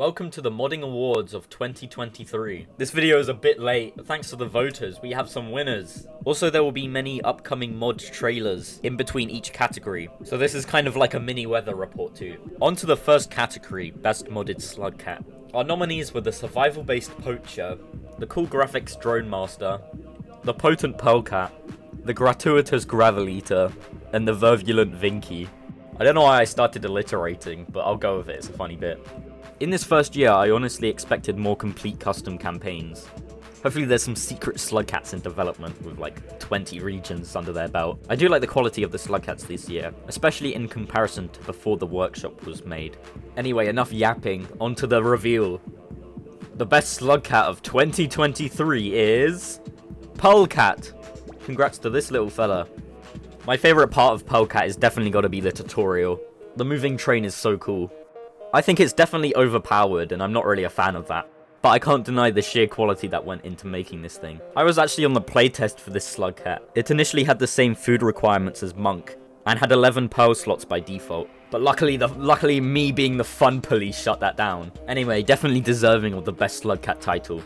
Welcome to the Modding Awards of 2023. This video is a bit late, but thanks to the voters, we have some winners. Also, there will be many upcoming mod trailers in between each category, so this is kind of like a mini weather report too. On to the first category, Best Modded Slug Cat. Our nominees were the Survival-Based Poacher, the Cool Graphics Drone Master, the Potent Pearl Cat, the Gratuitous Gravel Eater, and the Virulent Vinky. I don't know why I started alliterating, but I'll go with it, it's a funny bit. In this first year, I honestly expected more complete custom campaigns. Hopefully there's some secret slug cats in development with like 20 regions under their belt. I do like the quality of the slug cats this year, especially in comparison to before the workshop was made. Anyway, enough yapping, on to the reveal. The best slug cat of 2023 is... Pearl Cat! Congrats to this little fella. My favourite part of Pearl Cat is definitely gotta be the tutorial. The moving train is so cool. I think it's definitely overpowered, and I'm not really a fan of that. But I can't deny the sheer quality that went into making this thing. I was actually on the playtest for this slug cat. It initially had the same food requirements as Monk, and had 11 pearl slots by default. But luckily me being the fun police shut that down. Anyway, definitely deserving of the best slug cat title.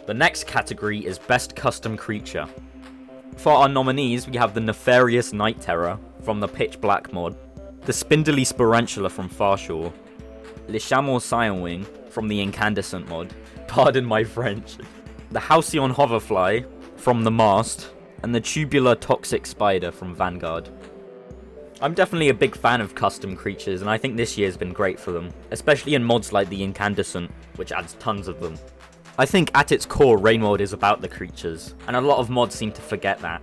The next category is Best Custom Creature. For our nominees, we have the Nefarious Night Terror from the Pitch Black mod, the Spindly Sporantula from Farshore, Le Chameau Cyanwing from the Incandescent mod, pardon my French, the Halcyon Hoverfly from the Mast, and the Tubular Toxic Spider from Vanguard. I'm definitely a big fan of custom creatures, and I think this year's been great for them, especially in mods like the Incandescent, which adds tons of them. I think at its core, Rain World is about the creatures, and a lot of mods seem to forget that.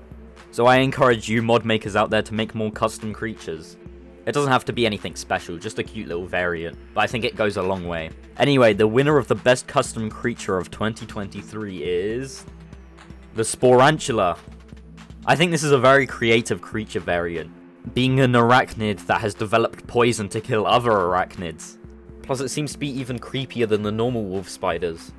So I encourage you mod makers out there to make more custom creatures. It doesn't have to be anything special, just a cute little variant, but I think it goes a long way. Anyway, the winner of the best custom creature of 2023 is the Sporantula. I think this is a very creative creature variant, being an arachnid that has developed poison to kill other arachnids. Plus it seems to be even creepier than the normal wolf spiders.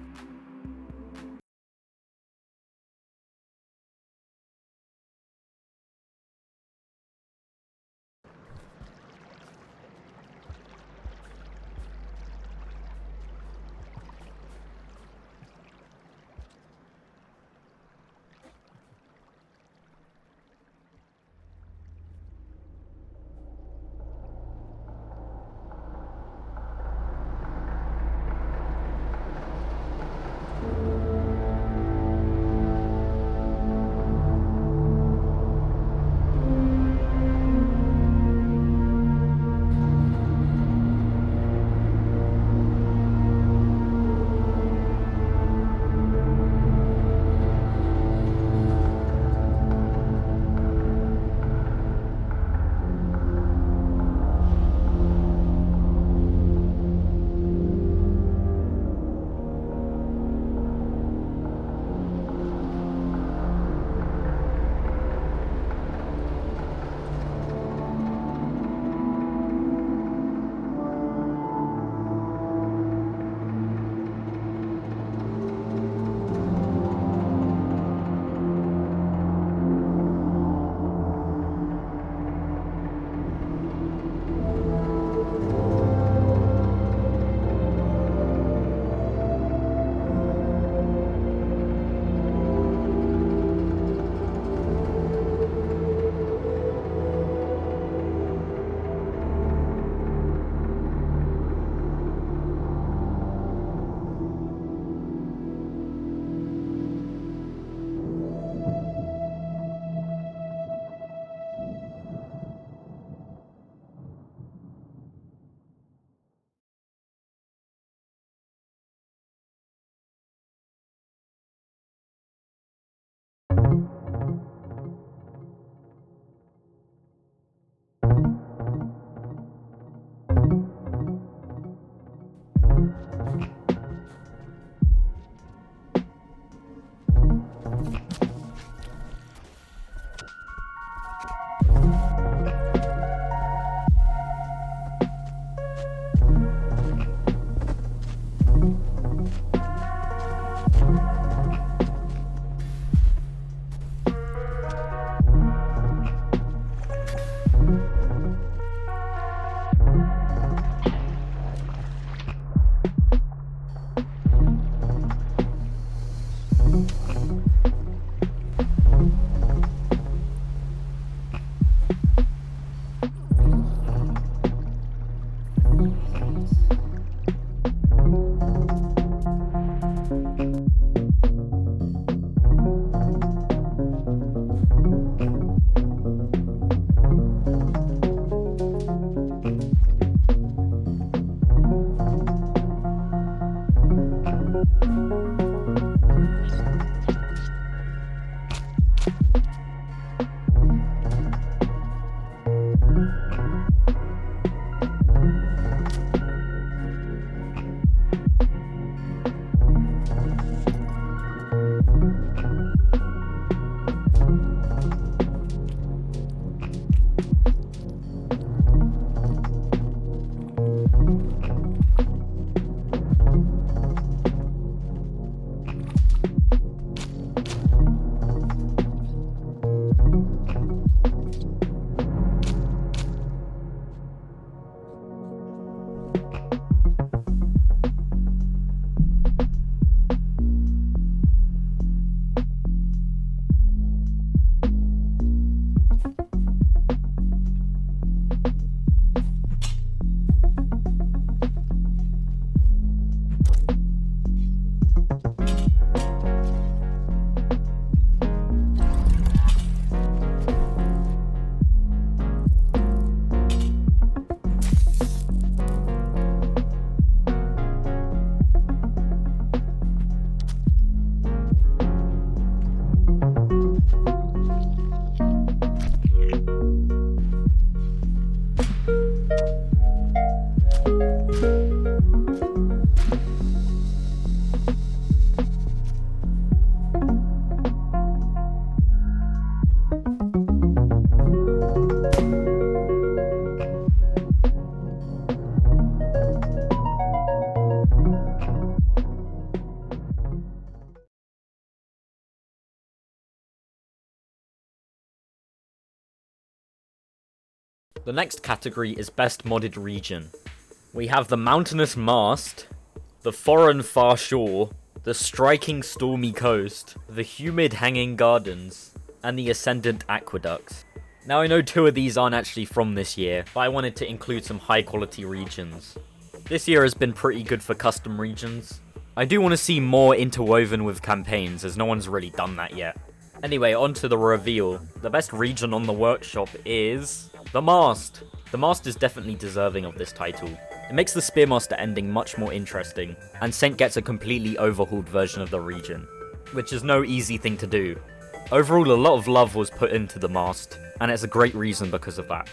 The next category is Best Modded Region. We have the Mountainous Mast, the Foreign Far Shore, the Striking Stormy Coast, the Humid Hanging Gardens, and the Ascendant Aqueducts. Now I know 2 of these aren't actually from this year, but I wanted to include some high quality regions. This year has been pretty good for custom regions. I do want to see more interwoven with campaigns, as no one's really done that yet. Anyway, on to the reveal. The best region on the workshop is the Mast. The Mast is definitely deserving of this title. It makes the Spearmaster ending much more interesting, and Saint gets a completely overhauled version of the region, which is no easy thing to do. Overall, a lot of love was put into the Mast, and it's a great reason because of that.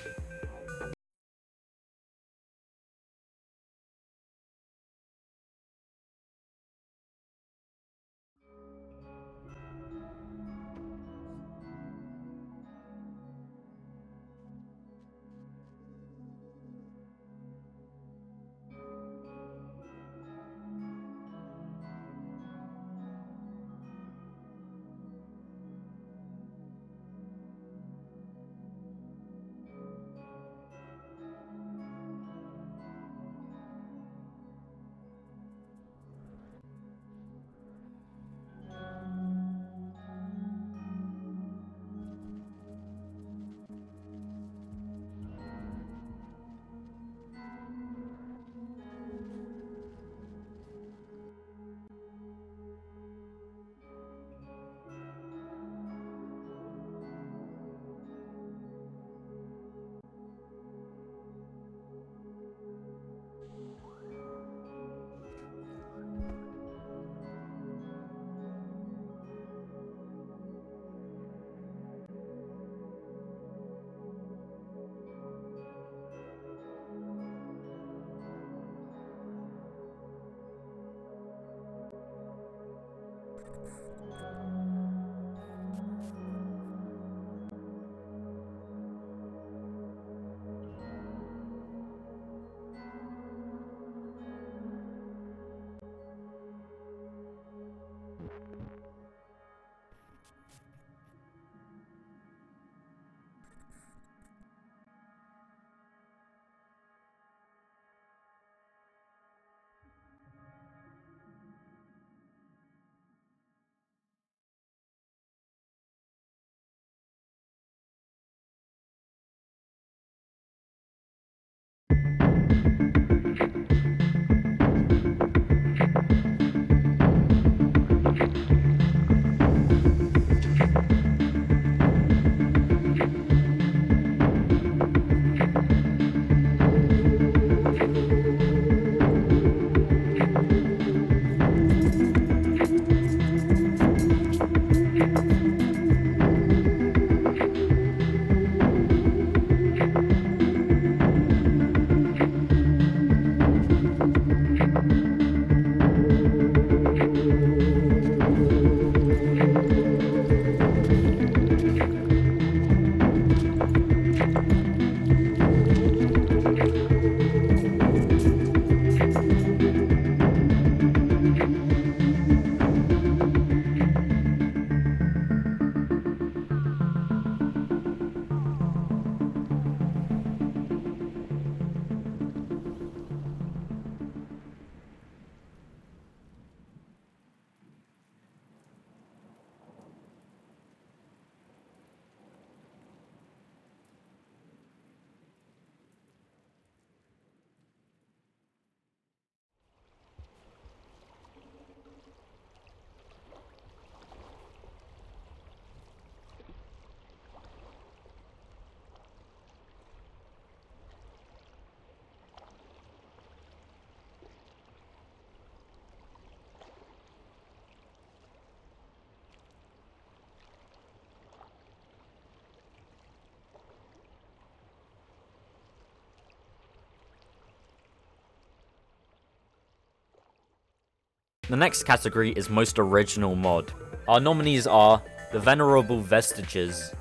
The next category is Most Original Mod. Our nominees are the Venerable Vestiges,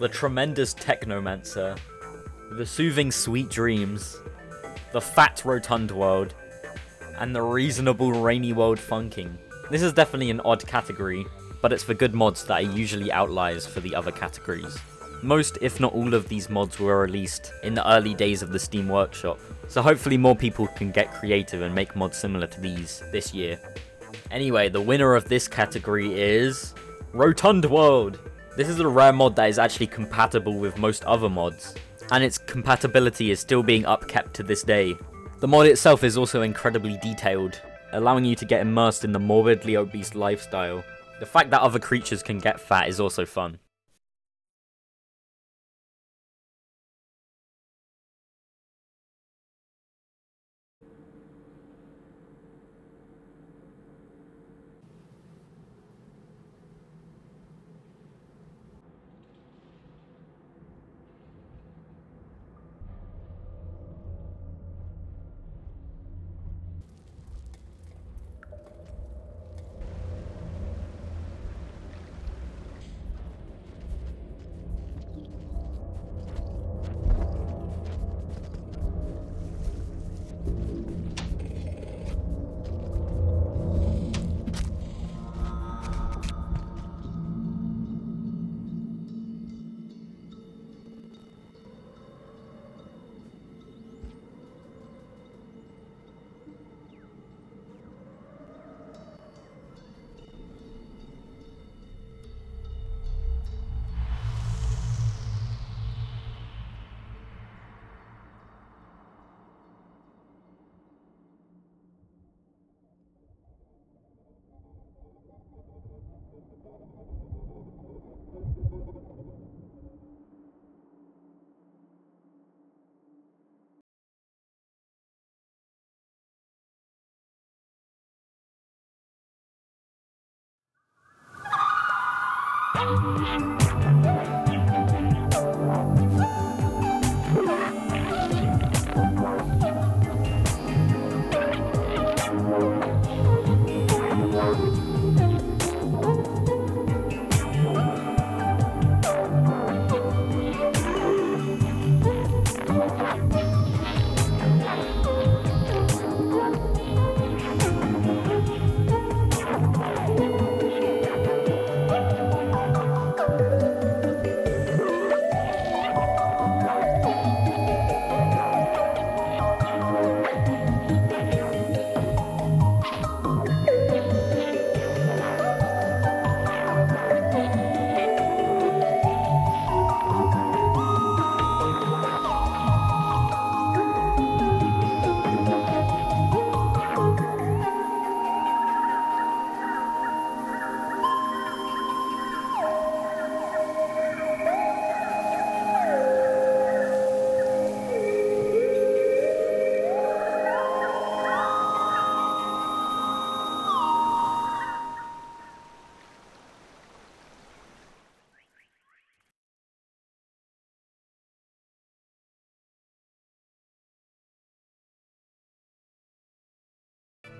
the Tremendous Technomancer, the Soothing Sweet Dreams, the Fat Rotund World, and the Reasonable Rainy World Funking. This is definitely an odd category, but it's for good mods that are usually outliers for the other categories. Most, if not all of these mods were released in the early days of the Steam Workshop, so hopefully more people can get creative and make mods similar to these this year. Anyway, the winner of this category is Rotund World. This is a rare mod that is actually compatible with most other mods, and its compatibility is still being upkept to this day. The mod itself is also incredibly detailed, allowing you to get immersed in the morbidly obese lifestyle. The fact that other creatures can get fat is also fun.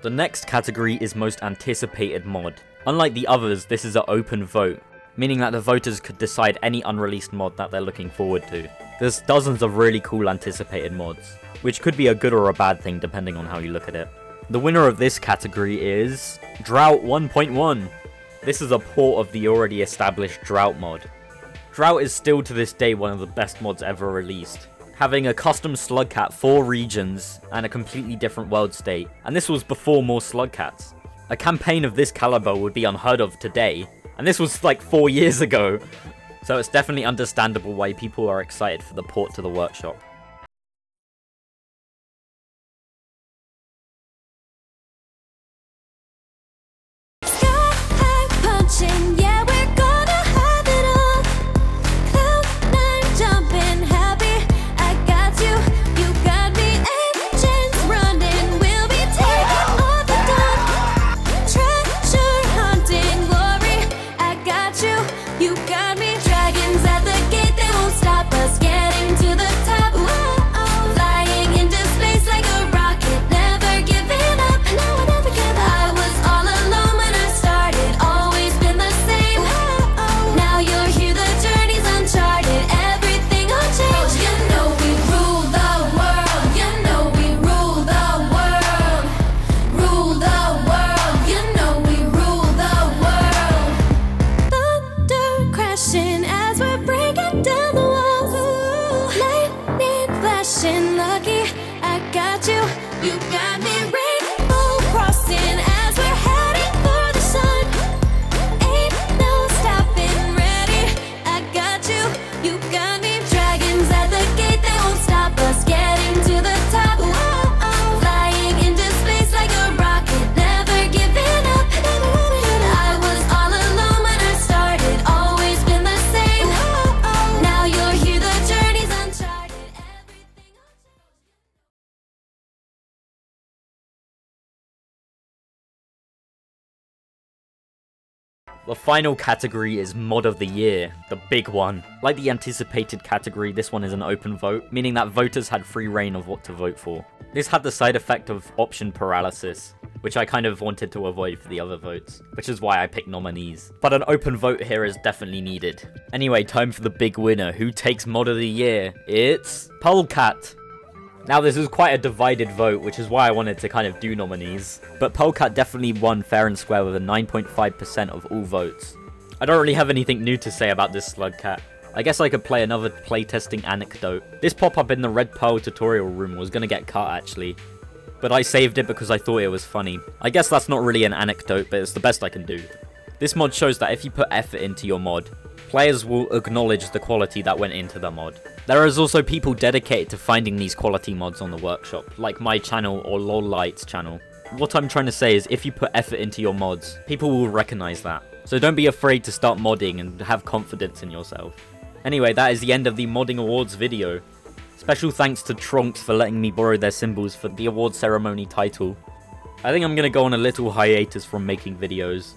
The next category is most anticipated mod. Unlike the others, this is an open vote, meaning that the voters could decide any unreleased mod that they're looking forward to. There's dozens of really cool anticipated mods, which could be a good or a bad thing depending on how you look at it. The winner of this category is Drought 1.1. This is a port of the already established Drought mod. Drought is still to this day one of the best mods ever released, having a custom slug cat, 4 regions, and a completely different world state, and this was before more slug cats. A campaign of this caliber would be unheard of today, and this was like 4 years ago, so it's definitely understandable why people are excited for the port to the workshop. You got me, dragons at the gate, they won't stop us getting to the top. The final category is Mod of the Year, the big one. Like the anticipated category, this one is an open vote, meaning that voters had free reign of what to vote for. This had the side effect of option paralysis, which I kind of wanted to avoid for the other votes, which is why I picked nominees. But an open vote here is definitely needed. Anyway, time for the big winner. Who takes Mod of the Year? It's Polecat. Now this is quite a divided vote, which is why I wanted to kind of do nominees. But Polecat definitely won fair and square with a 9.5% of all votes. I don't really have anything new to say about this Slug cat. I guess I could play another playtesting anecdote. This pop-up in the Red Pearl tutorial room was gonna get cut actually, but I saved it because I thought it was funny. I guess that's not really an anecdote, but it's the best I can do. This mod shows that if you put effort into your mod, players will acknowledge the quality that went into the mod. There is also people dedicated to finding these quality mods on the workshop, like my channel or LolLight's channel. What I'm trying to say is if you put effort into your mods, people will recognize that. So don't be afraid to start modding and have confidence in yourself. Anyway, that is the end of the Modding Awards video. Special thanks to Trunks for letting me borrow their symbols for the award ceremony title. I think I'm gonna go on a little hiatus from making videos,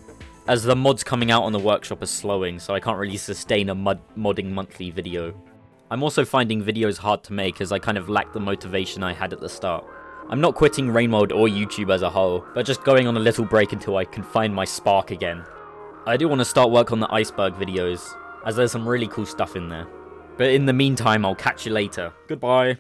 as the mods coming out on the workshop are slowing, so I can't really sustain a modding monthly video. I'm also finding videos hard to make as I kind of lack the motivation I had at the start. I'm not quitting Rain Mode or YouTube as a whole, but just going on a little break until I can find my spark again. I do want to start work on the iceberg videos, as there's some really cool stuff in there. But in the meantime, I'll catch you later. Goodbye.